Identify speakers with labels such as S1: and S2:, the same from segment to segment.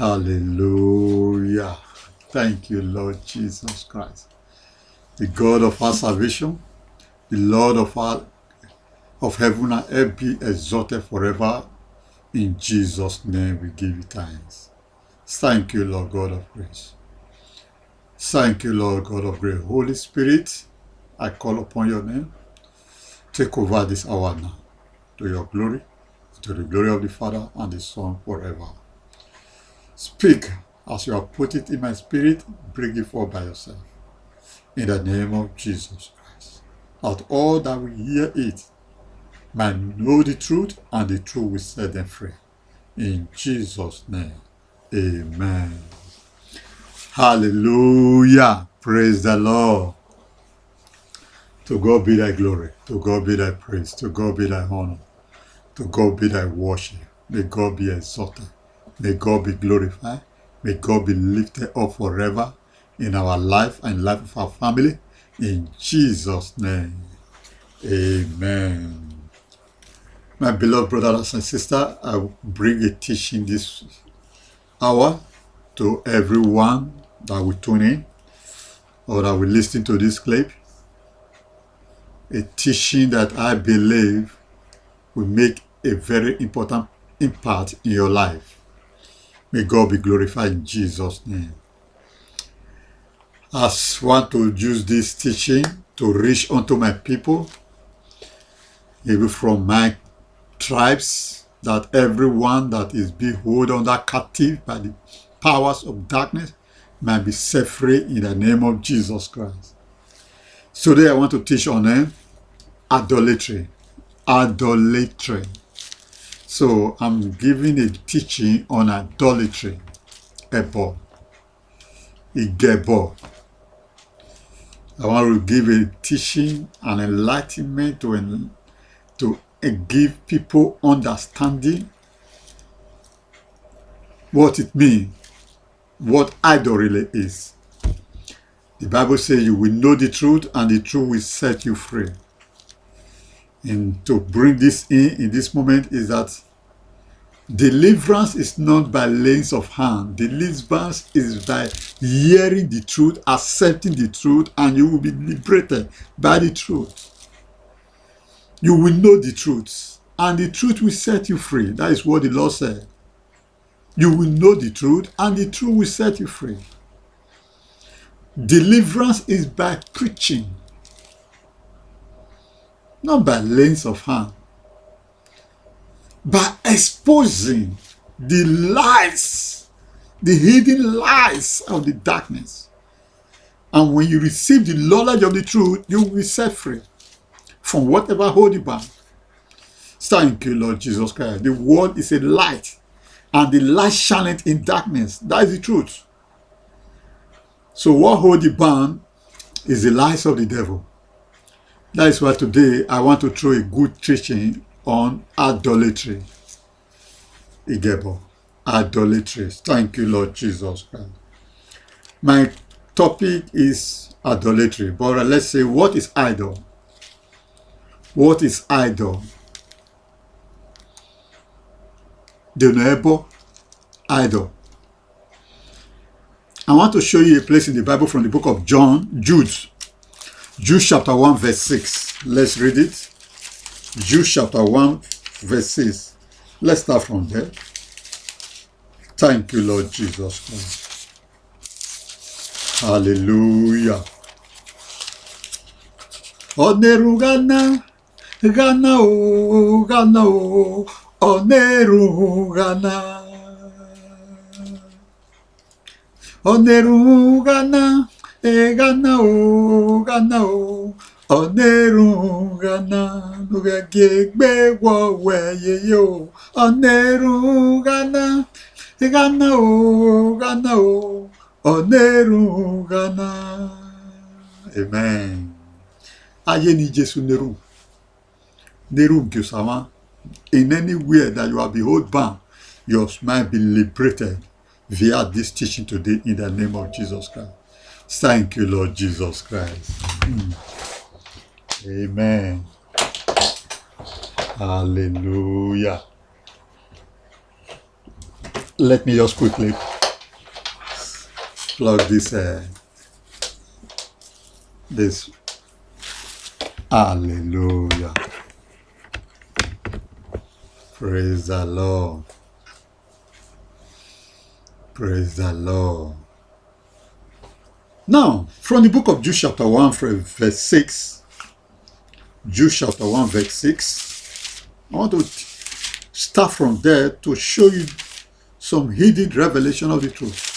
S1: Hallelujah. Thank you, Lord Jesus Christ. The God of our salvation, the Lord of heaven and earth be exalted forever. In Jesus' name we give you thanks. Thank you, Lord God of grace. Thank you, Lord God of grace. Holy Spirit, I call upon your name. Take over this hour now, to your glory, to the glory of the Father and the Son forever. Speak as you have put it in my spirit, bring it forth by yourself. In the name of Jesus Christ. That all that will hear it might know the truth, and the truth will set them free. In Jesus' name, amen. Hallelujah. Praise the Lord. To God be thy glory. To God be thy praise. To God be thy honor. To God be thy worship. May God be exalted. May God be glorified. May God be lifted up forever in our life and life of our family. In Jesus' name, amen. My beloved brothers and sisters, I will bring a teaching this hour to everyone that will tune in or that will listen to this clip. A teaching that I believe will make a very important impact in your life. May God be glorified in Jesus' name. I want to use this teaching to reach unto my people, even from my tribes, that everyone that is being held under captive by the powers of darkness might be set free in the name of Jesus Christ. So today I want to teach on idolatry. Idolatry. So I'm giving a teaching on idolatry. Ebo. Igebo. I want to give a teaching and enlightenment to give people understanding what it means, what idol really is. The Bible says you will know the truth and the truth will set you free. And to bring this in this moment is that deliverance is not by laying of hand. Deliverance is by hearing the truth, accepting the truth, and you will be liberated by the truth. You will know the truth, and the truth will set you free. That is what the Lord said. You will know the truth, and the truth will set you free. Deliverance is by preaching, not by laying of hand. By exposing the lies, the hidden lies of the darkness. And when you receive the knowledge of the truth, you will be set free from whatever hold you back. Thank you, Lord Jesus Christ. The word is a light, and the light shineth in darkness. That is the truth. So what hold you bound is the lies of the devil. That is why today I want to throw a good teaching on idolatry. Igebo. Idolatry. Thank you, Lord Jesus Christ. My topic is idolatry. But let's say, what is idol? What is idol? The neighbor idol. I want to show you a place in the Bible from the book of Jude chapter 1 verse 6. Let's read it. Jude chapter 1 verse 6. Let's start from there. Thank you, Lord Jesus Christ. Hallelujah. Oneru Gana, Gana o, Gana o, Oneru Gana. Oneru Gana, Gana o, Gana o. Oneru Gana, nuga gegbe wowe yo. Oneru Gana, Gana o, Gana o. Oneru Gana. Amen. Aye ni Jesu neru. Neru Gyosama. In anywhere that you are behold bound, your mind be liberated via this teaching today in the name of Jesus Christ. Thank you, Lord Jesus Christ. Amen. Hallelujah. Let me just quickly plug this. Hallelujah. Praise the Lord. Praise the Lord. Now, from the book of Jude chapter 1, verse 6, Jude chapter 1, verse 6, I want to start from there to show you some hidden revelation of the truth.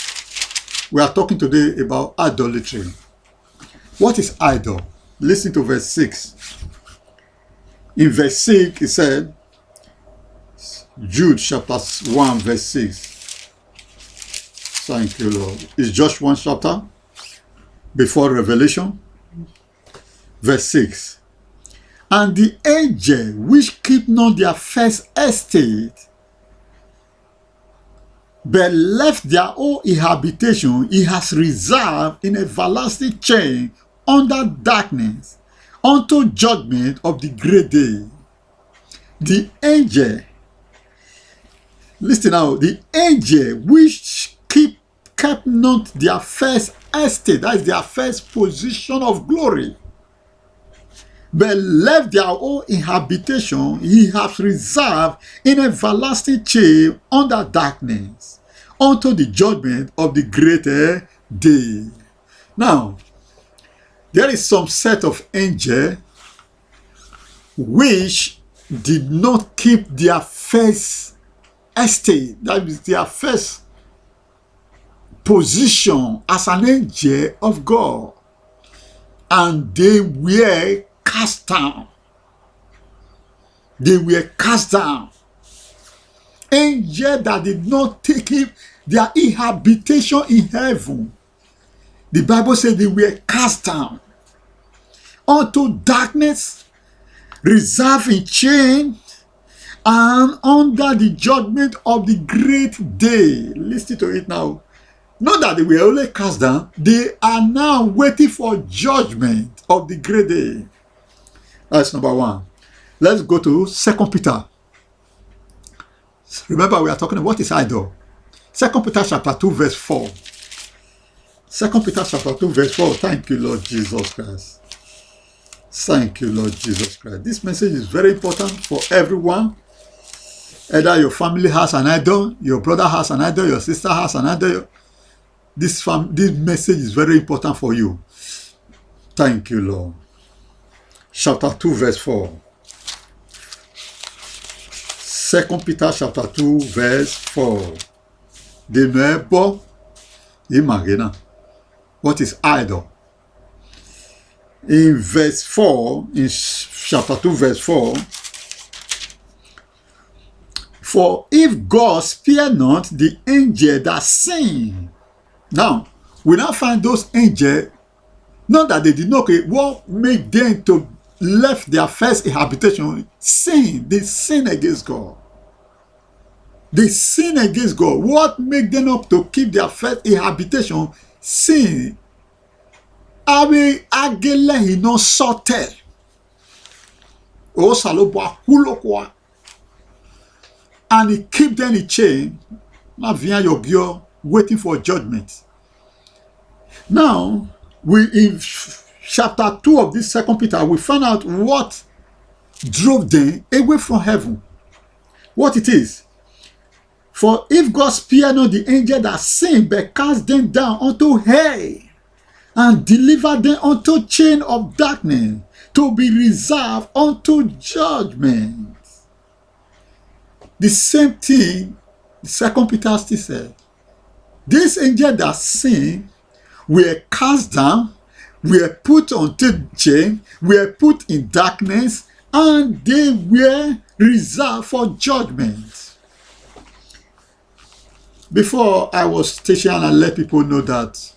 S1: We are talking today about idolatry. What is idol? Listen to verse 6. In verse 6, it said, Jude chapter 1, verse 6. Thank you, Lord. It's just one chapter before Revelation. Verse 6. And the angel which keep not their first estate, but left their own habitation, he has reserved in everlasting chain under darkness, unto judgment of the great day. The angel, listen now, the angel which kept not their first estate, that is their first position of glory, but left their own habitation, he has reserved in everlasting chain under darkness, unto the judgment of the greater day. Now, there is some set of angels which did not keep their first estate, that is their first position as an angel of God, and they were cast down. They were cast down. Angels that did not take him their habitation in heaven. The Bible said they were cast down unto darkness, reserved in chain, and under the judgment of the great day. Listen to it now. Not that they were only cast down, they are now waiting for judgment of the great day. That's number one. Let's go to 2 Peter. Remember, we are talking about what is idol. 2 Peter chapter 2, verse 4. 2 Peter chapter 2, verse 4. Thank you, Lord Jesus Christ. Thank you, Lord Jesus Christ. This message is very important for everyone. Either your family has an idol, your brother has an idol, your sister has an idol. This message is very important for you. Thank you, Lord. Chapter 2, verse 4. 2 Peter chapter 2, verse 4. What is idol? In verse 4, in chapter 2, verse 4, for if God spare not the angel that sin. Now, we now find those angels, not that they did not, what made them to left their first habitation? Sin. They sin against God. They sin against God. What made them up to keep their first habitation? Sin. Abe agele hino sote. O salobo hulokwa. And he keep them in chain. Now via your girl waiting for judgment. Now, we in chapter 2 of this 2 Peter, we find out what drove them away from heaven. What it is. For if God spare not the angel that sin, but cast them down unto hell, and deliver them unto chain of darkness, to be reserved unto judgment. The same thing 2 Peter still said. This angel that sin were cast down, were put onto chain, were put in darkness, and they were reserved for judgment. Before I was teaching and I let people know that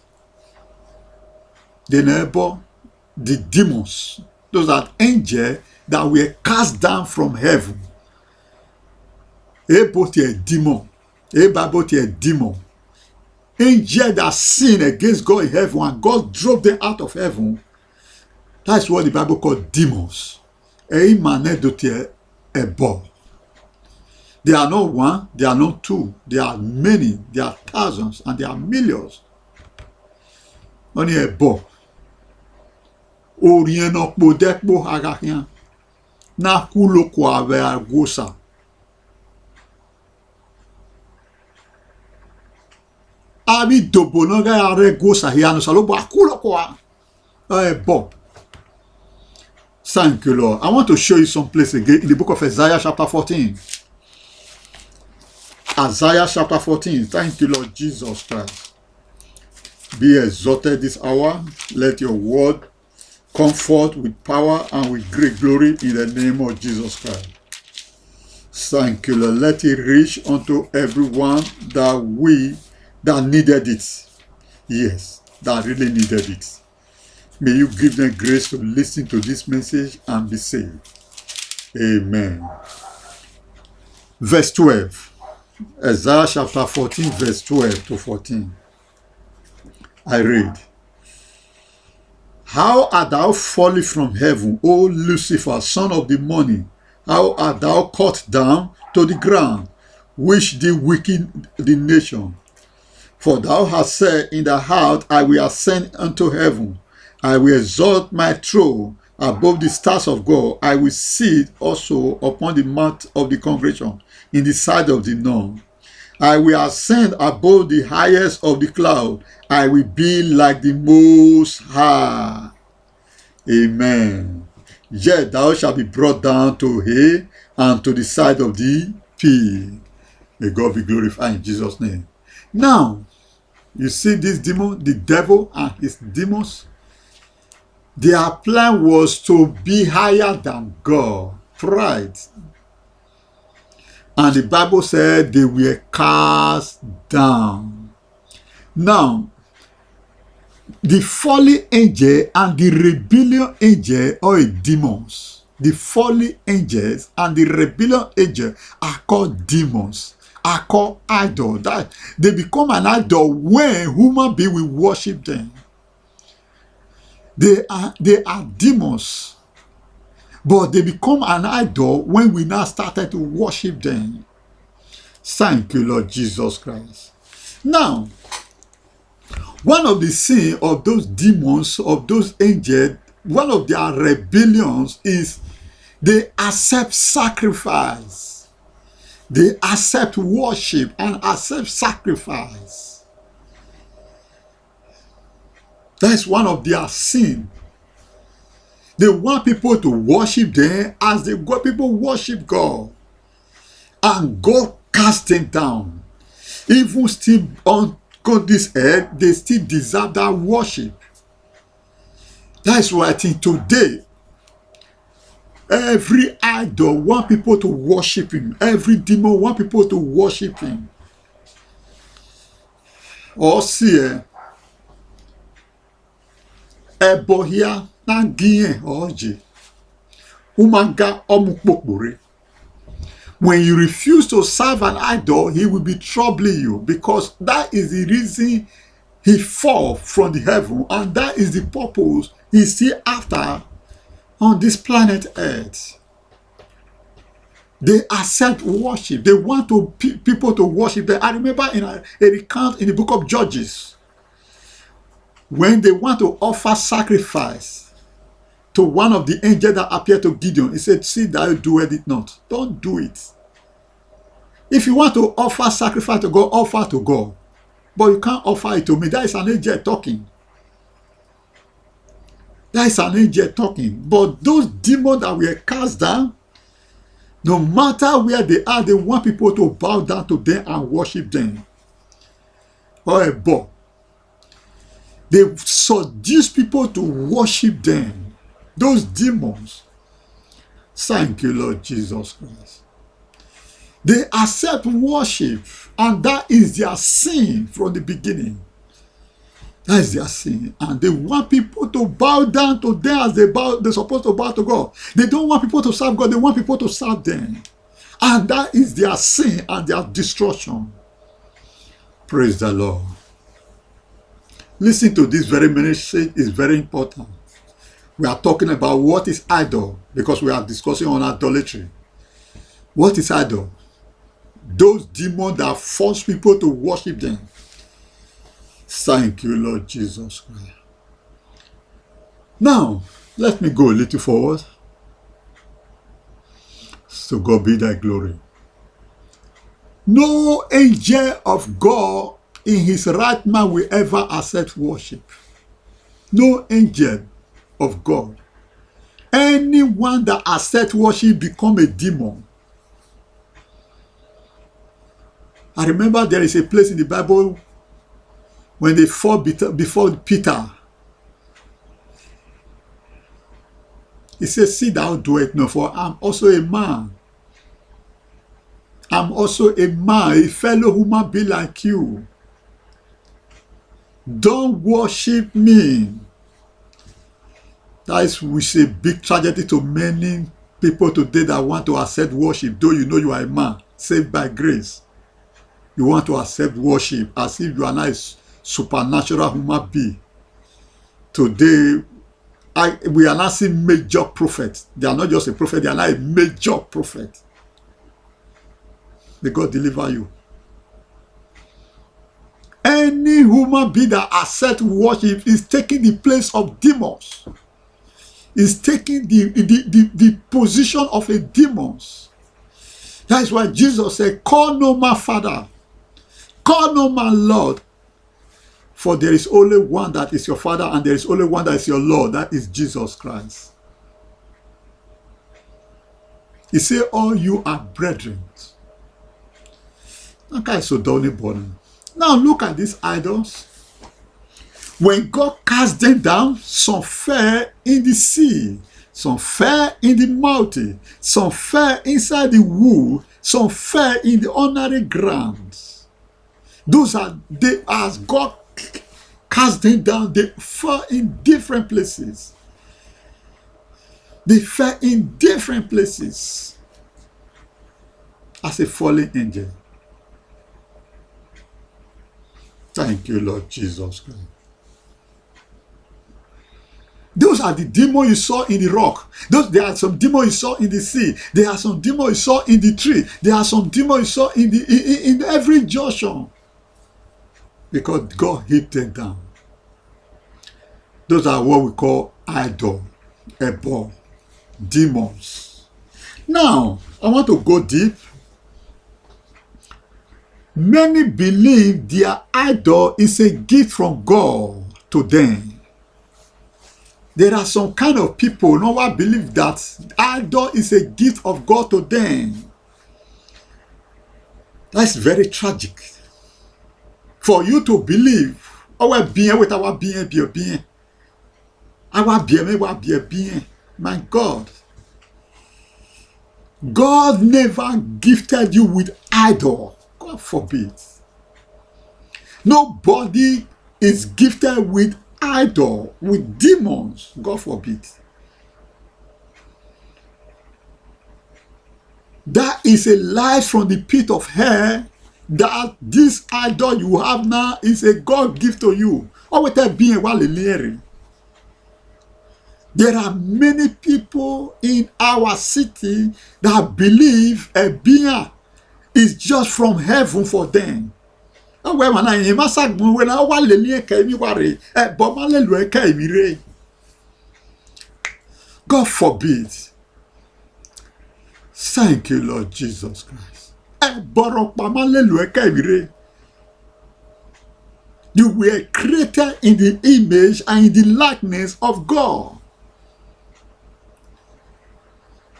S1: the neighbor, the demons, those are angels that were cast down from heaven. Both a demon, both a demon. Angel that sin against God in heaven and God drove them out of heaven. That's what the Bible called demons. They are not one, they are not two, they are many, they are thousands, and they are millions. On y est bon. Ou rien non podek bo hagakyan. Na kulo kwa ve a gosa. Abi dobo no ga are gosa hiano salo bo kulo kwa. Bon. Thank you, Lord. I want to show you some place again in the book of Isaiah chapter 14. Isaiah chapter 14. Thank you, Lord Jesus Christ. Be exalted this hour. Let your word come forth with power and with great glory in the name of Jesus Christ. Thank you, Lord. Let it reach unto everyone that needed it. Yes, that really needed it. May you give them grace to listen to this message and be saved. Amen. Verse 12. Isaiah chapter 14, verse 12 to 14. I read. How art thou fallen from heaven, O Lucifer, son of the morning? How art thou cut down to the ground, which did weaken the nation? For thou hast said in the heart, I will ascend unto heaven. I will exalt my throne above the stars of God. I will sit also upon the mount of the congregation in the side of the north. I will ascend above the highest of the cloud. I will be like the Most High. Amen. Yet thou shalt be brought down to hell and to the side of the pit. May God be glorified in Jesus' name. Now, you see this demon, the devil and his demons. Their plan was to be higher than God. Pride. And the Bible said they were cast down. Now, the fallen angel and the rebellion angel are demons. The fallen angels and the rebellion angel are called demons, are called idols. That they become an idol when human beings will worship them. They are demons, but they become an idol when we now started to worship them. Thank you, Lord Jesus Christ. Now, one of the sins of those demons, of those angels, one of their rebellions is they accept sacrifice. They accept worship and accept sacrifice. That's one of their sins. They want people to worship them as people worship God. And God cast them down. Even still on this earth, they still deserve that worship. That's why I think today, every idol want people to worship him. Every demon want people to worship him. Or see, Ebohia na giye oji. Umaga omukpokure. When you refuse to serve an idol, he will be troubling you, because that is the reason he fall from the heaven, and that is the purpose he's still after on this planet Earth. They accept worship. They want people to worship them. I remember in a recount in the book of Judges, when they want to offer sacrifice to one of the angels that appeared to Gideon, he said, see that you do it not. Don't do it. If you want to offer sacrifice to God, offer to God. But you can't offer it to me. That is an angel talking. That is an angel talking. But those demons that were cast down, no matter where they are, they want people to bow down to them and worship them. But they seduce people to worship them. Those demons. Thank you, Lord Jesus Christ. They accept worship, and that is their sin from the beginning. That is their sin. And they want people to bow down to them as they're supposed to bow to God. They don't want people to serve God, they want people to serve them. And that is their sin and their destruction. Praise the Lord. Listen to this very message, is very important. We are talking about what is idol, because we are discussing on idolatry. What is idol? Those demons that force people to worship them. Thank you, Lord Jesus Christ. Now, let me go a little forward. So God be thy glory. No angel of God in his right mind will ever accept worship. No angel of God. Anyone that accepts worship become a demon. I remember there is a place in the Bible when they fought before Peter. He says, see thou do it no, for I'm also a man. I'm also a man, a fellow human being like you. Don't worship me. That is a big tragedy to many people today that want to accept worship, though you know you are a man, saved by grace. You want to accept worship as if you are not a supernatural human being. Today, we are not seeing major prophets. They are not just a prophet, they are not a major prophet. May God deliver you. Any human being that accepts worship is taking the place of demons. Is taking the position of a demons. That is why Jesus said, call no man Father, call no man Lord, for there is only one that is your Father, and there is only one that is your Lord, that is Jesus Christ. He said, all you are brethren. Okay, so now look at these idols. When God cast them down, some fell in the sea, some fell in the mountain, some fell inside the wood, some fell in the ordinary ground. Those are they, as God cast them down, they fell in different places. They fell in different places as a fallen angel. Thank you, Lord Jesus Christ. Those are the demons you saw in the rock. There are some demons you saw in the sea. There are some demons you saw in the tree. There are some demons you saw in every junction. Because God hit them down. Those are what we call idol, ebor, demons. Now, I want to go deep. Many believe their idol is a gift from God to them. There are some kind of people who believe that idol is a gift of God to them. That's very tragic. For you to believe, our being with our being, my God. God never gifted you with idol. God forbid. Nobody is gifted with idol, with demons. God forbid. That is a lie from the pit of hell, that this idol you have now is a God gift to you. There are many people in our city that believe a being is just from heaven for them. God forbid. Thank you, Lord Jesus Christ. You were created in the image and in the likeness of God.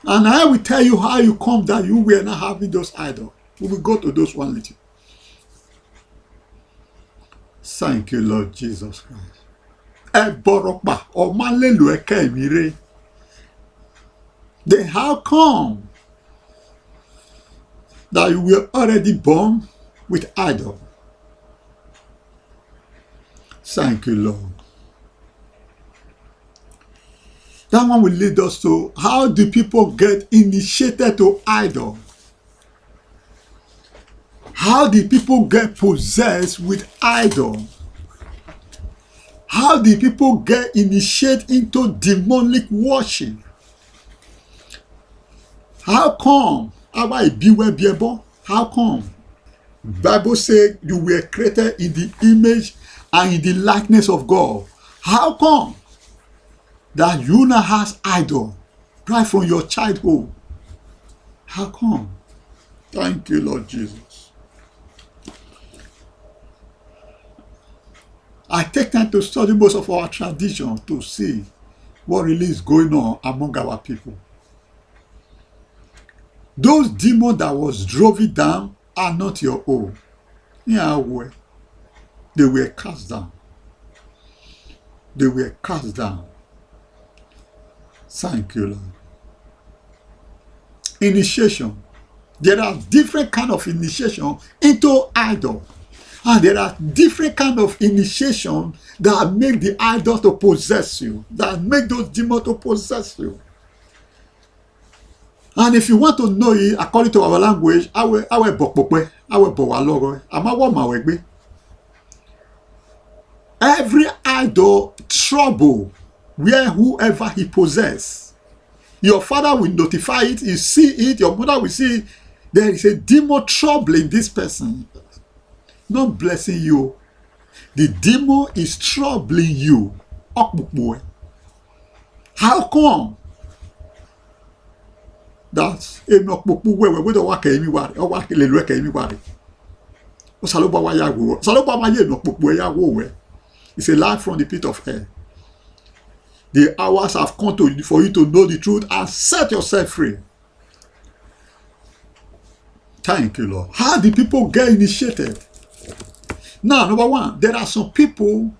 S1: And I will tell you how you come that you were not having those idols. We will go to those one little. Thank you, Lord Jesus Christ. Then how come that you were already born with idol? Thank you, Lord. That one will lead us to how do people get initiated to idol? How do people get possessed with idol? How do people get initiated into demonic worship? How come? How come? Bible says you were created in the image and in the likeness of God. How come that you now has idol right from your childhood. How come? Thank you, Lord Jesus. I take time to study most of our tradition to see what really is going on among our people. Those demons that was drove it down are not your own. Yeah, they were cast down. They were cast down. Thank you, Lord. Initiation. There are different kind of initiation into idol. And there are different kind of initiation that make the idol to possess you. That make those demons to possess you. And if you want to know it according to our language, every idol trouble where whoever he possess. Your father will notify it, you see it, your mother will see it. There is a demon troubling this person. Not blessing you. The demon is troubling you. How come? That's it's a life from the pit of hell. The hours have come to for you to know the truth and set yourself free. Thank you, Lord. How do people get initiated? Now, number one, there are some people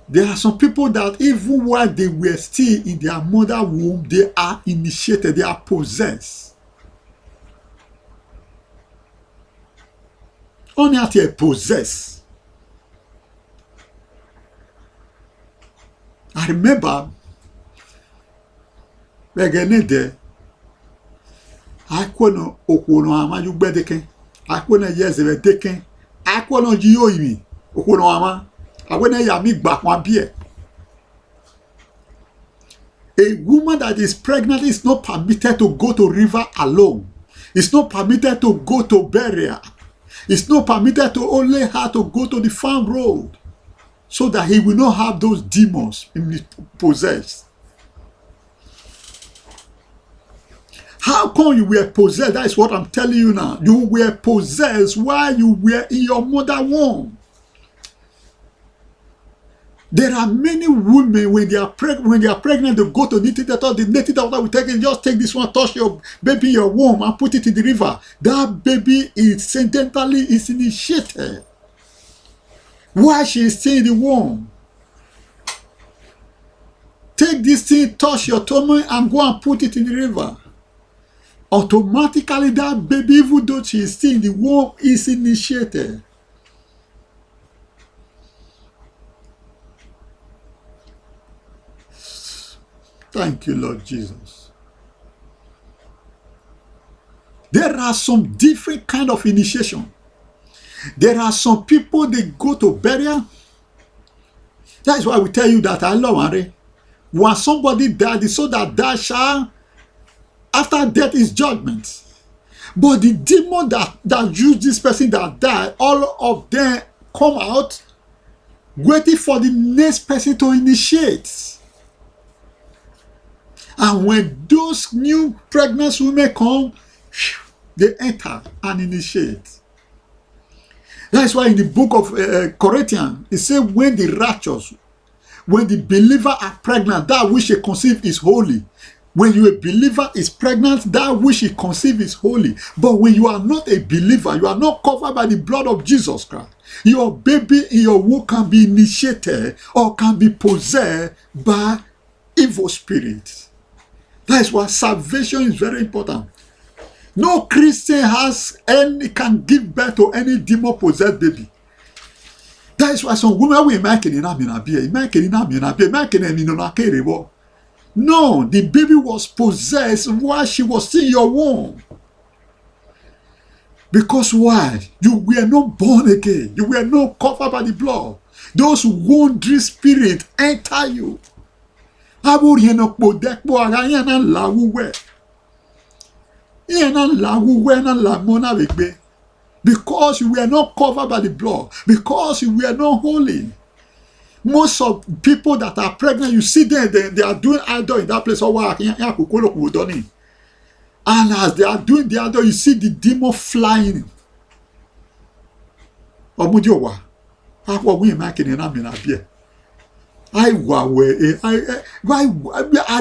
S1: that even while they were still in their mother womb, they are initiated, they are possessed. Only after possessed. I remember there I couldn't okono amaju gbedeke I couldn't yezere deke I couldn't jiyo imi okono ama I wouldn't yami back one beer. A woman that is pregnant is not permitted to go to river alone. It's not permitted to go to burial. It's not permitted to only her to go to the farm road, so that he will not have those demons possessed. How come you were possessed? That is what I'm telling you now. You were possessed while you were in your mother womb. There are many women when they are pregnant, they go to the native doctor. The native doctor will take it, just take this one, touch your baby in your womb and put it in the river. That baby is initiated while she is still in the womb. Take this thing, touch your tummy and go and put it in the river. Automatically that baby, even though she is still in the womb, is initiated. Thank you, Lord Jesus. There are some different kind of initiation. There are some people, they go to burial. That is why we tell you that Allah, when somebody died, so that that shall, after death is judgment. But the demon that used this person that died, all of them come out waiting for the next person to initiate. And when those new pregnant women come, they enter and initiate. That's why in the book of Corinthians, it says when the righteous, when the believer are pregnant, that which she conceive is holy. When you a believer is pregnant, that which she conceive is holy. But when you are not a believer, you are not covered by the blood of Jesus Christ. Your baby in your womb can be initiated or can be possessed by evil spirits. That is why salvation is very important. No Christian can give birth to any demon possessed baby. That is why some women will make it in a No, the baby was possessed while she was still in your womb. Because why? You were not born again. You were not covered by the blood. Those wandering spirits enter you. Because you were not covered by the blood. Because you were not holy. Most of people that are pregnant, you see them, they are doing idol in that place. And as they are doing the idol, you see the demon flying. I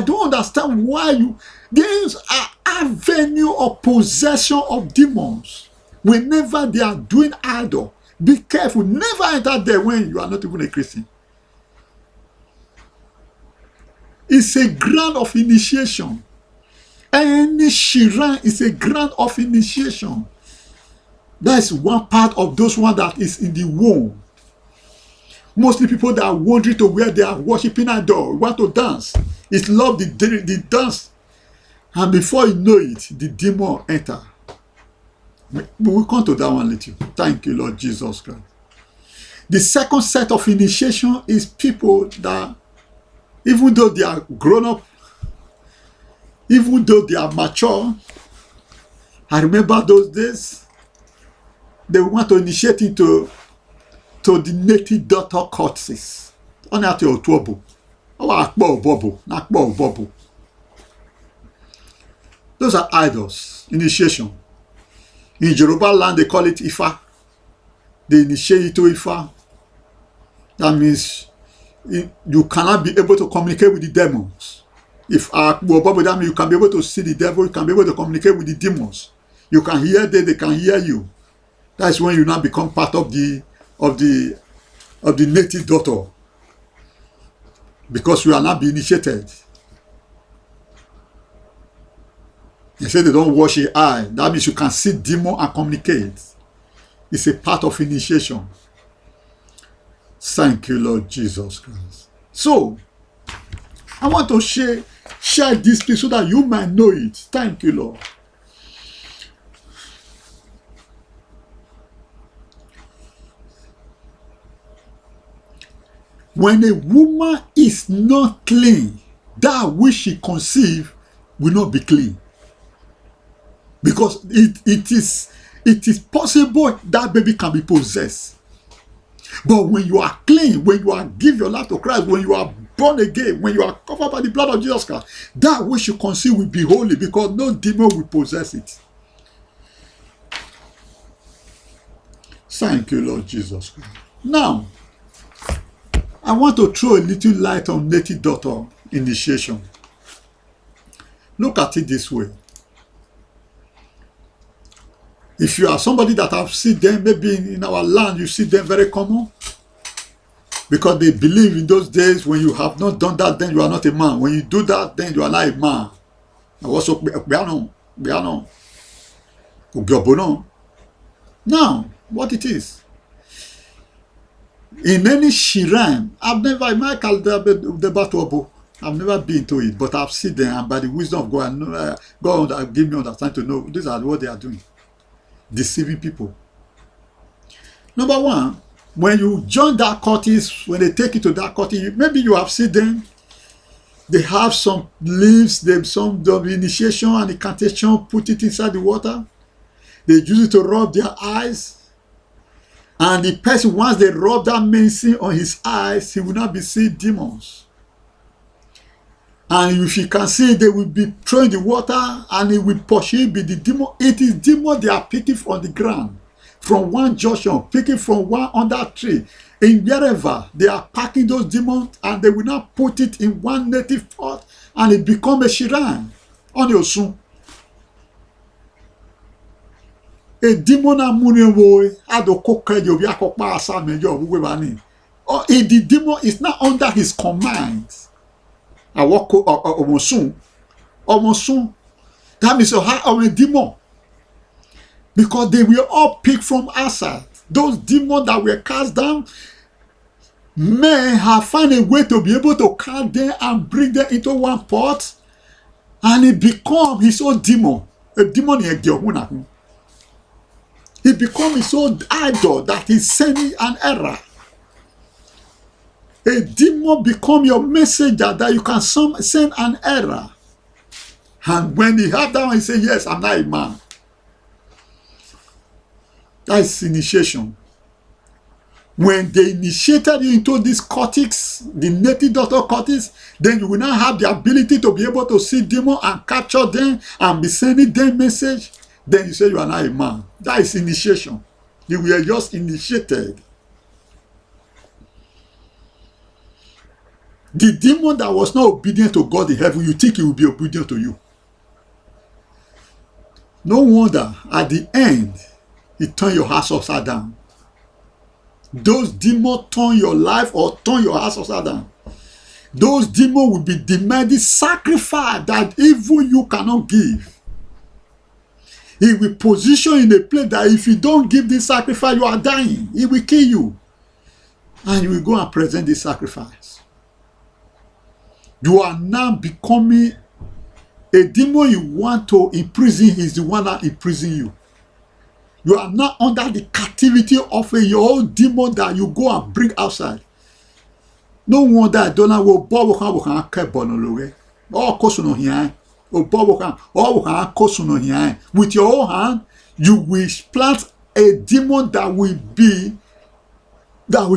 S1: don't understand why there's an avenue of possession of demons. Whenever they are doing idol, be careful. Never enter there when you are not even a Christian. It's a ground of initiation. Any shrine is a ground of initiation. That is one part of those one that is in the womb. Mostly people that are wandering to where they are worshiping idol, want to dance. It's love the dance. And before you know it, the demon enter. We'll come to that one later. Thank you, Lord Jesus Christ. The second set of initiation is people that, even though they are grown up, even though they are mature, I remember those days, they want to initiate into the native daughter courses. Those are idols, initiation. In Yoruba land, they call it Ifa. They initiate you to Ifa. That means you cannot be able to communicate with the demons. If that means you can be able to see the devil, you can be able to communicate with the demons. You can hear them, they can hear you. That's when you now become part of the native daughter. Because you are not being initiated. They say they don't wash your eye. That means you can see demon and communicate. It's a part of initiation. Thank you, Lord Jesus Christ. So, I want to share this piece so that you might know it. Thank you, Lord. When a woman is not clean, that which she conceives will not be clean. Because it is possible that baby can be possessed. But when you are clean, when you are give your life to Christ, when you are born again, when you are covered by the blood of Jesus Christ, that which you conceive will be holy, because no demon will possess it. Thank you, Lord Jesus Christ. Now, I want to throw a little light on native daughter initiation. Look at it this way. If you are somebody that have seen them, maybe in our land, you see them very common. Because they believe in those days, when you have not done that, then you are not a man. When you do that, then you are not a man. Now, what it is? In any shrine, I've never been to it, but I've seen them, and by the wisdom of God, God give me understanding to know these are what they are doing. Deceiving people. Number one, when you join that cultist, when they take you to that cultist, maybe you have seen them. They have some leaves, some initiation and incantation, put it inside the water. They use it to rub their eyes. And the person, once they rub that medicine on his eyes, he will not be seeing demons. And if you can see, they will be throwing the water and it will pursue be the demon. It is demon they are picking from the ground, from one junction, picking from one under tree. In wherever they are packing those demons, and they will not put it in one native pot, and it become a shrine on your soon. A demon and money boy had to cook your or if the demon is not under his commands. I walk almost soon. That means you have a demon. Because they will all pick from outside. Those demons that were cast down, men have found a way to be able to cast them and bring them into one pot, and it becomes his own demon. A demon in a he becomes his own idol that is sending an error. A demon become your messenger that you can send an error. And when he have that one, he say, yes, I'm not a man. That is initiation. When they initiated you into these cultics, the native doctor cultics, then you will now have the ability to be able to see demons and capture them and be sending them message. Then you say you are not a man. That is initiation. You were just initiated. The demon that was not obedient to God in heaven, you think he will be obedient to you. No wonder at the end, he turned your house upside down. Those demons turn your life or turn your house upside down. Those demons will be demanding sacrifice that even you cannot give. He will position in a place that if you don't give this sacrifice, you are dying. He will kill you. And you will go and present this sacrifice. You are now becoming a demon you want to imprison is the one that imprison you. You are not under the captivity of your own demon that you go and bring outside. No wonder I don't know what Bobo can keep on all kosuno here. Oh, Bobo can all kosuno here. With your own hand, you will plant a demon that will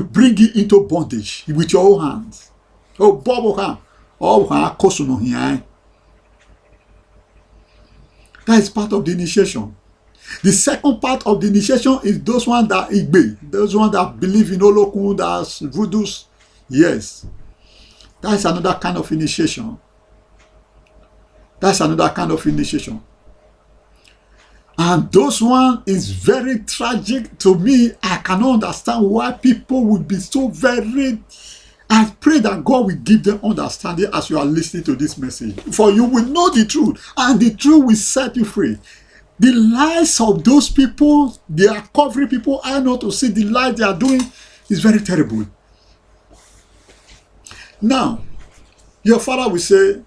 S1: bring you into bondage with your own hands. Oh, Bobo can all kosuno here. That is part of the initiation. The second part of the initiation is those ones that igbe, those ones that believe in olokun, that's voodoos. Yes, that is another kind of initiation. That's another kind of initiation. And those one is very tragic to me. I cannot understand why people would be so very. I pray that God will give them understanding as you are listening to this message. For you will know the truth, and the truth will set you free. The lies of those people, they are covering people. I know to see the lies they are doing is very terrible. Now, your father will say,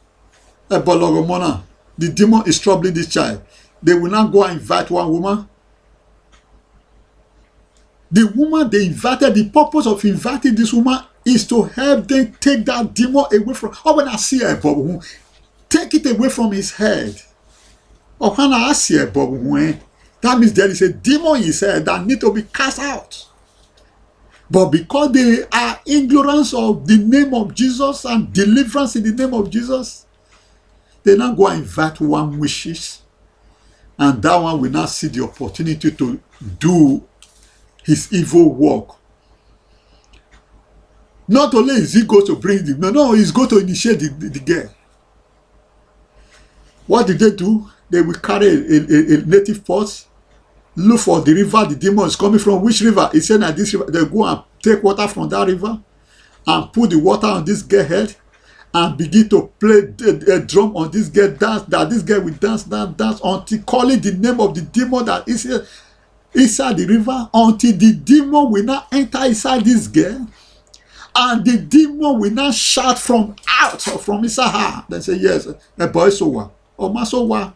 S1: Ebologomona, the demon is troubling this child. They will not go and invite one woman. The woman they invited, the purpose of inviting this woman is to help them take that demon away from. Oh, when I see a Bob, take it away from his head. Or when I see a Bob, that means there is a demon in his head that needs to be cast out. But because they are ignorant of the name of Jesus and deliverance in the name of Jesus, they now go and invite one wishes, and that one will not see the opportunity to do his evil work. Not only is he going to bring the no, he's going to initiate the girl. What did they do? They will carry a native pot, look for the river the demon is coming from. Which river? He said that this river. They go and take water from that river and put the water on this girl's head and begin to play a drum on this girl, dance, that this girl will dance until calling the name of the demon that is inside the river, until the demon will not enter inside this girl, and the demon will not shout from out or from inside her. Then say, yes, a boy sowa, or masowa.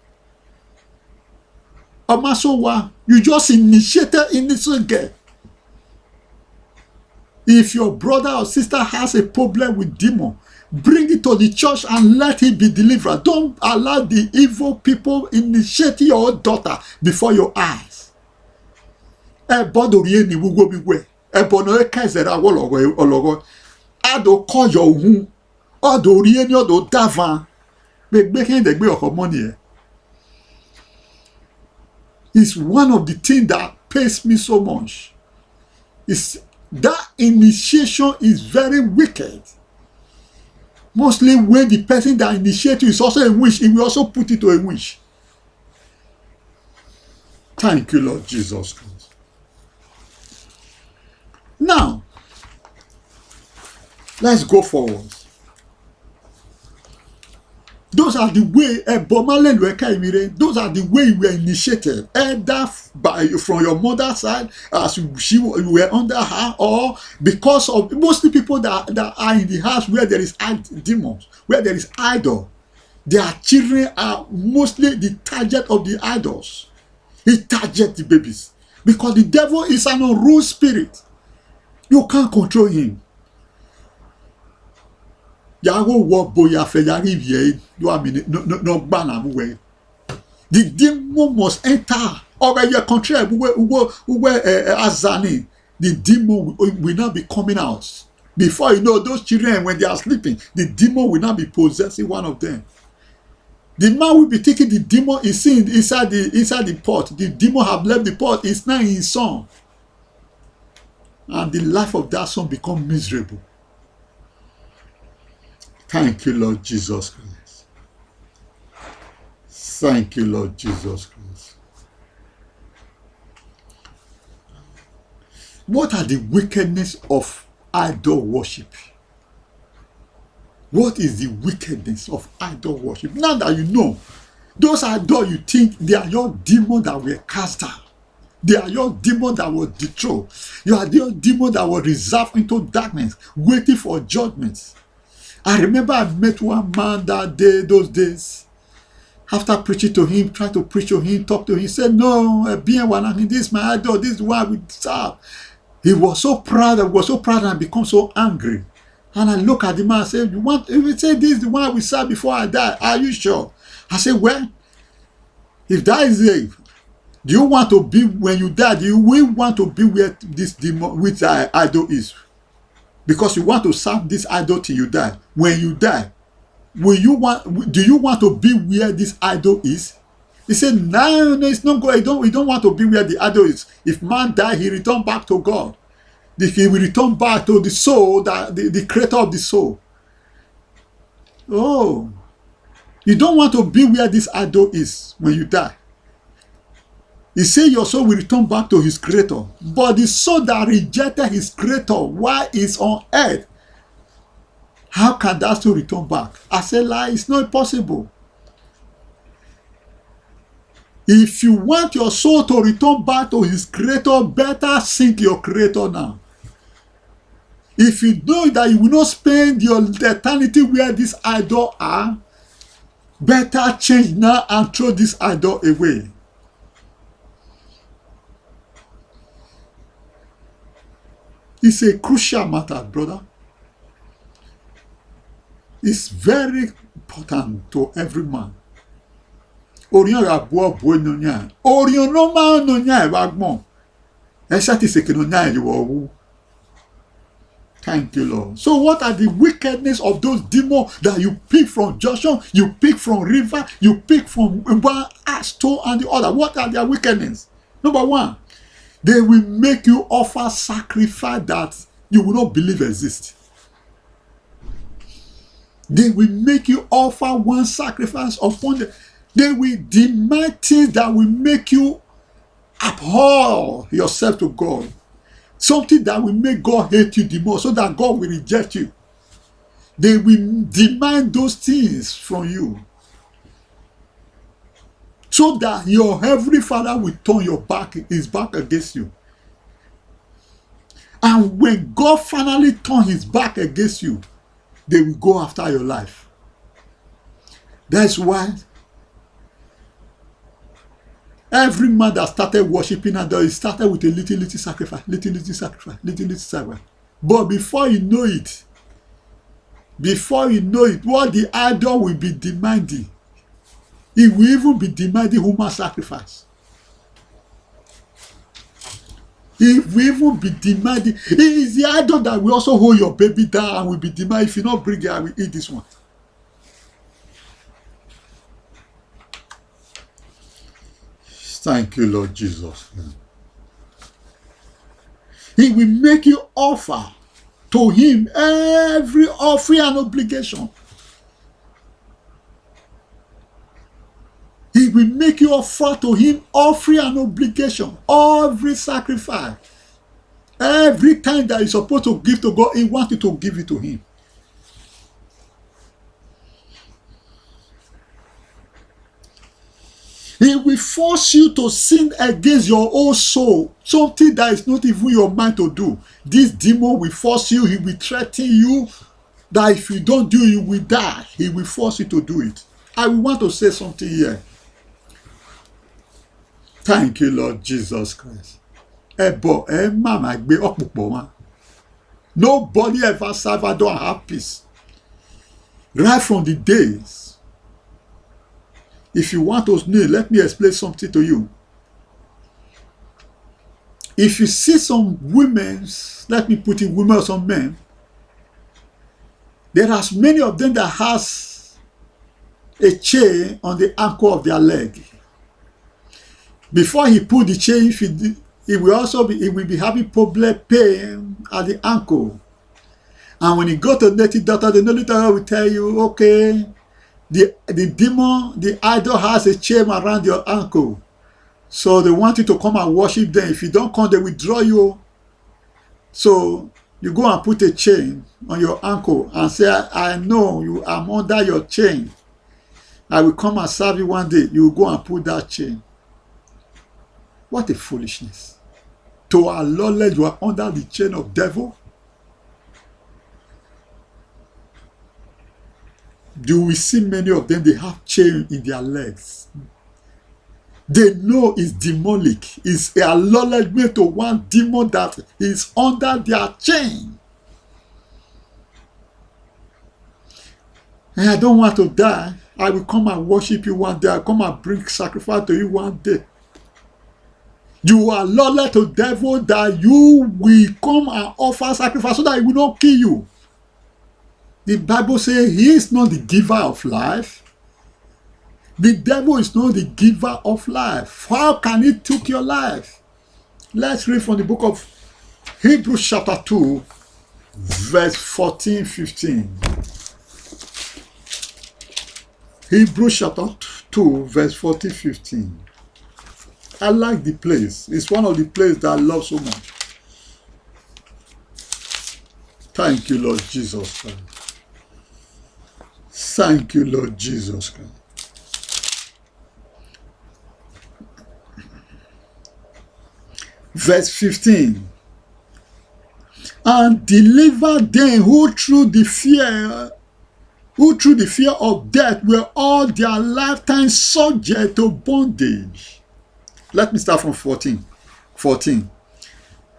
S1: Omasowa, you just initiated in this girl. If your brother or sister has a problem with demon, bring it to the church and let it be delivered. Don't allow the evil people initiate your daughter before your eyes. Ebodoriye ni wugo biwe. Ebono ekezera wologo ologo. Ado koyo ohun. Odoriye ni odo davan. Begbe kende gbe okomoni. It's one of the things that pains me so much. Is that initiation is very wicked. Mostly when the person that initiates you is also a witch, he will also put it to a witch. Thank you, Lord Jesus Christ. Now, let's go forward. Those are the way those are the way you were initiated, either from your mother's side, as you were under her, or because of mostly people that are in the house where there is demons, where there is idol. Their children are mostly the target of the idols. He targets the babies because the devil is an unruly spirit. You can't control him. The demon must enter over your country. Azani the demon will not be coming out. Before you know, those children, when they are sleeping, the demon will not be possessing one of them. The man will be thinking the demon is seen inside the pot. The demon have left the pot. It's now in his son. And the life of that son become miserable. Thank you, Lord Jesus Christ. Thank you, Lord Jesus Christ. What are the wickedness of idol worship? What is the wickedness of idol worship? Now that you know, those idols you think they are your demons that were cast out. They are your demons that were destroyed. You are your demons that were reserved into darkness, waiting for judgment. I remember I met one man that day, those days. After preaching to him, trying to preach to him, talk to him, he said, no, this is my idol, this is why we serve. He was so proud, and become so angry. And I look at the man and say, if you say this is the one we serve before I die, are you sure? I said, well, if that is it, do you want to be, when you die, do you want to be where this demon, which idol is? Because you want to serve this idol till you die. When you die, do you want to be where this idol is? He said, no, it's not good. We don't want to be where the idol is. If man die, he return back to God. He will return back to the soul, the creator of the soul. Oh, you don't want to be where this idol is when you die. He said your soul will return back to his creator. But the soul that rejected his creator while he's on earth, how can that soul return back? I said, it's not possible. If you want your soul to return back to his creator, better seek your creator now. If you know that you will not spend your eternity where this idol are, better change now and throw this idol away. It's a crucial matter, brother. It's very important to every man. Orion rabo boy nonya. Orion no man nonya bagmon. Esati seke nonya you. Thank you, Lord. So what are the wickedness of those demons that you pick from Joshua, you pick from river, you pick from one stone and the other? What are their wickedness? Number one, they will make you offer sacrifice that you will not believe exist. They will make you offer one sacrifice upon them. They will demand things that will make you abhor yourself to God. Something that will make God hate you the more, so that God will reject you. They will demand those things from you, so that your heavenly Father will turn his back against you. And when God finally turns his back against you, they will go after your life. That's why every man that started worshiping and he started with a little sacrifice, little sacrifice. But before you know it, what the idol will be demanding, it will even be demanding human sacrifice. It will even be demanding. It is the idol that will also hold your baby down and will be demanding, if you not bring it, I will eat this one. Thank you, Lord Jesus. He will make you offer to him every offering and obligation. He will make you offer to him offering and obligation, every sacrifice. Every time that you're supposed to give to God, he wants you to give it to him. He will force you to sin against your own soul, something that is not even your mind to do. This demon will force you, he will threaten you that if you don't do it, you will die. He will force you to do it. I want to say something here. Thank you, Lord Jesus Christ. Nobody ever served and don't have peace. Right from the days. If you want to know, let me explain something to you. If you see some women, let me put it, women or some men, there are many of them that has a chain on the ankle of their leg. Before he put the chain, he will be having problem pain at the ankle. And when you go to the native doctor, the native doctor will tell you, okay, the demon, the idol has a chain around your ankle. So they want you to come and worship them. If you don't come, they will draw you. So you go and put a chain on your ankle and say, I know you are under your chain. I will come and serve you one day. You will go and put that chain. What a foolishness. To our knowledge, you are under the chain of devil. You will see many of them, they have chain in their legs. They know it's demonic. It's an acknowledgement to one demon that is under their chain. And I don't want to die. I will come and worship you one day. I'll come and bring sacrifice to you one day. You are lawless to the devil that you will come and offer sacrifice so that he will not kill you. The Bible says he is not the giver of life. The devil is not the giver of life. How can he take your life? Let's read from the book of Hebrews chapter 2, verse 14-15. Hebrews chapter 2, verse 14-15. I like the place. It's one of the places that I love so much. Thank you, Lord Jesus Christ. Thank you, Lord Jesus Christ. Verse 15. And deliver them who through the fear of death were all their lifetime subject to bondage. Let me start from 14.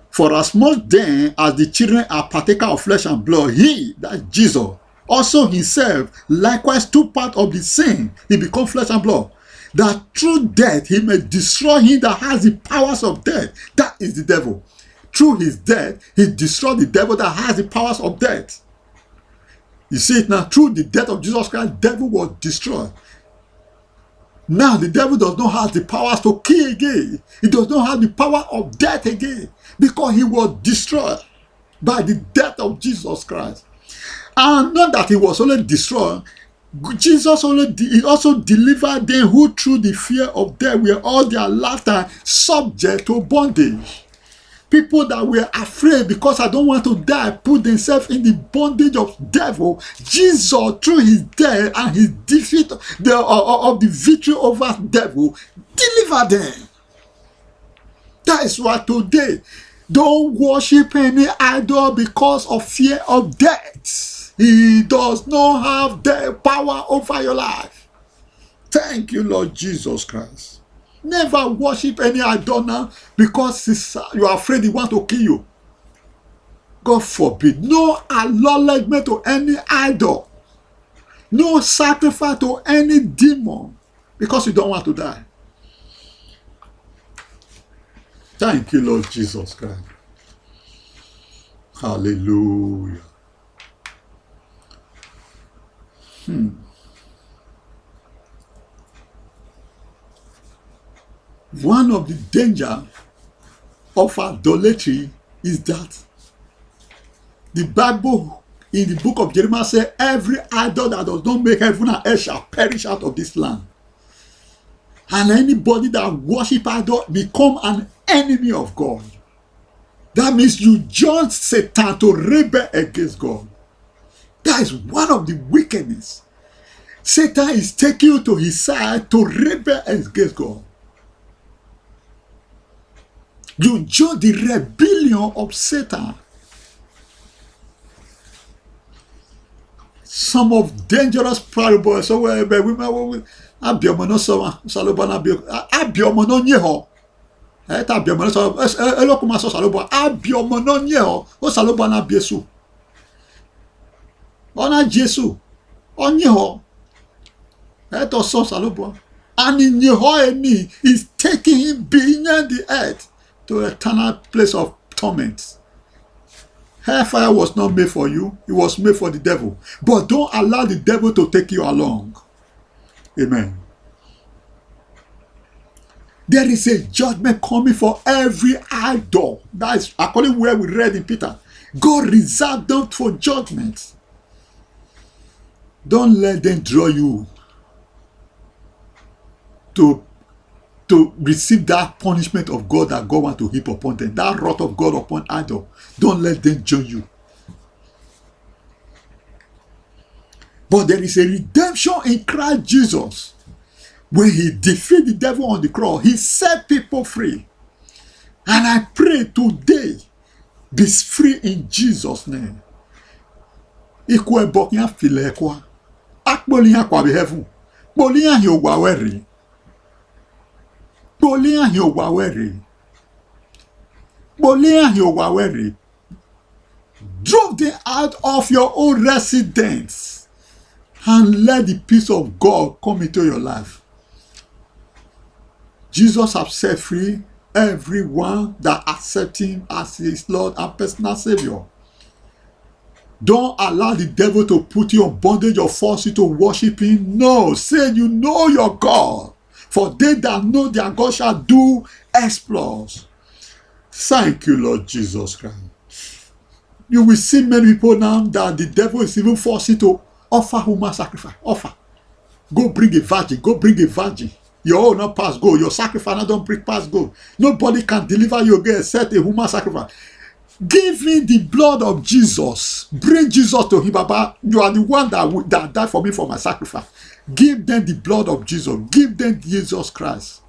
S1: For as much then as the children are partaker of flesh and blood, he, that Jesus, also himself likewise took part of the sin. He became flesh and blood, that through death he may destroy him that has the powers of death. That is the devil. Through his death, he destroyed the devil that has the powers of death. You see it now? Through the death of Jesus Christ, the devil was destroyed. Now the devil does not have the powers to kill again. He does not have the power of death again, because he was destroyed by the death of Jesus Christ. And not that he was only destroyed, Jesus also delivered them who through the fear of death were all their lifetime subject to bondage. People that were afraid because I don't want to die, put themselves in the bondage of devil. Jesus, through his death and his defeat of the victory over devil, delivered them. That is why today, don't worship any idol because of fear of death. He does not have the power over your life. Thank you, Lord Jesus Christ. Never worship any idol now because you are afraid he wants to kill you. God forbid. No acknowledgement to any idol. No sacrifice to any demon because you don't want to die. Thank you, Lord Jesus Christ. Hallelujah. One of the danger of idolatry is that the Bible in the book of Jeremiah says every idol that does not make heaven and earth shall perish out of this land. And anybody that worship idol become an enemy of God. That means you join Satan to rebel against God. That is one of the wickedness. Satan is taking you to his side to rebel against God. You join the rebellion of Satan. Some of dangerous parables. So women abiomono so salobana abiomono nyeho. Eta abiomono so elokuma so salobana abiomono nyeho o salobana biesu. Ona Jesu onyeho. Eto so salobana. And in Yehoah is taking him beyond the earth to eternal place of torment. Hellfire was not made for you. It was made for the devil. But don't allow the devil to take you along. Amen. There is a judgment coming for every idol. That is according to where we read in Peter. God reserved them for judgment. Don't let them draw you to receive that punishment of God that God wants to heap upon them. That wrath of God upon idol. Don't let them join you. But there is a redemption in Christ Jesus. When he defeated the devil on the cross, he set people free. And I pray today, be free in Jesus' name. Ikwe boknya file kwa. Akboliya kwa be heaven. Boliya hiogwa weri. Boliya hiogwa weri. Boliya hiogwa weri. Drove them out of your own residence. And let the peace of God come into your life. Jesus has set free everyone that accepts him as his Lord and personal Savior. Don't allow the devil to put you on bondage or force you to worship him. No, say you know your God. For they that know their God shall do exploits. Thank you, Lord Jesus Christ. You will see many people now that the devil is even forcing to offer human sacrifice. Offer. Go bring a virgin. Go bring a virgin. Your own not pass go. Your sacrifice not don't bring pass go. Nobody can deliver you again except a human sacrifice. Give me the blood of Jesus. Bring Jesus to him, Baba. You are the one that died for me for my sacrifice. Give them the blood of Jesus. Give them Jesus Christ.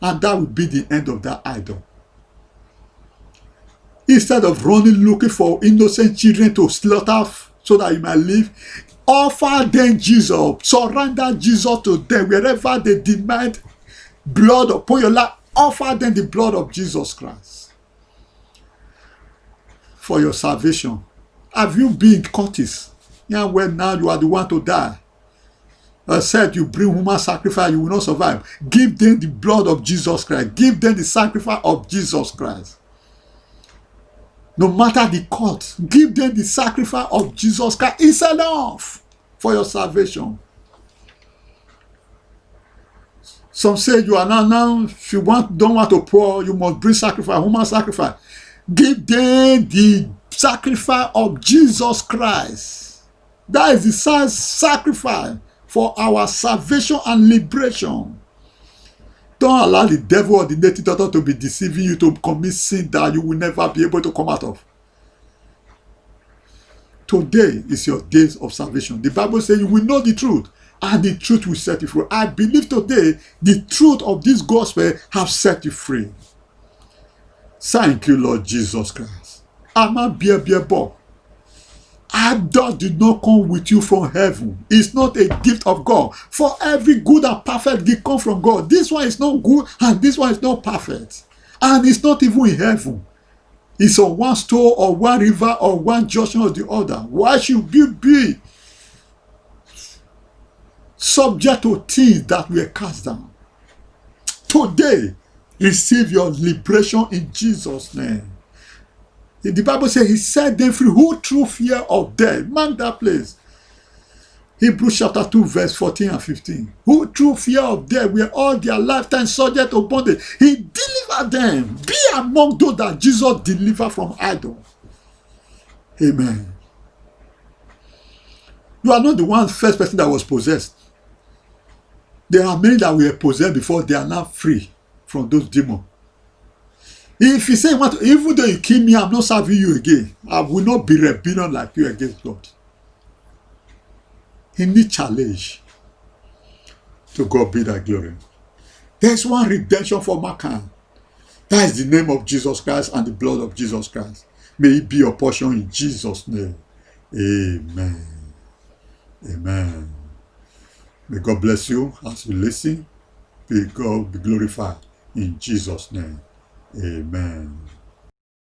S1: And that will be the end of that idol. Instead of running looking for innocent children to slaughter so that you might live, offer them Jesus. Surrender Jesus to them. Wherever they demand blood upon your life, offer them the blood of Jesus Christ for your salvation. Have you been Curtis? Yeah, well, now you are the one to die. I said you bring human sacrifice, you will not survive. Give them the blood of Jesus Christ. Give them the sacrifice of Jesus Christ. No matter the cost, give them the sacrifice of Jesus Christ. It's enough for your salvation. Some say you are now if you don't want to pour, you must bring sacrifice, human sacrifice. Give them the sacrifice of Jesus Christ. That is the sacrifice for our salvation and liberation. Don't allow the devil or the native daughter to be deceiving you to commit sin that you will never be able to come out of. Today is your days of salvation. The Bible says you will know the truth, and the truth will set you free. I believe today the truth of this gospel has set you free. Thank you, Lord Jesus Christ. Idol did not come with you from heaven. It's not a gift of God. For every good and perfect gift comes from God. This one is not good and this one is not perfect. And it's not even in heaven. It's on one store or one river or one junction or the other. Why should you be subject to things that were cast down? Today, receive your liberation in Jesus' name. The Bible says he set them free who through fear of death. Mark that place. Hebrews chapter 2 verse 14 and 15. Who through fear of death were all their lifetime subject to bondage. He delivered them. Be among those that Jesus delivered from idol. Amen. You are not the first person that was possessed. There are many that were possessed before. They are now free from those demons. If you say, even though you kill me, I'm not serving you again. I will not be rebellion like you against God. He needs challenge. To God be that glory. There's one redemption for mankind. That is the name of Jesus Christ and the blood of Jesus Christ. May it be your portion in Jesus' name. Amen. Amen. May God bless you as you listen. May God be glorified in Jesus' name. Amen.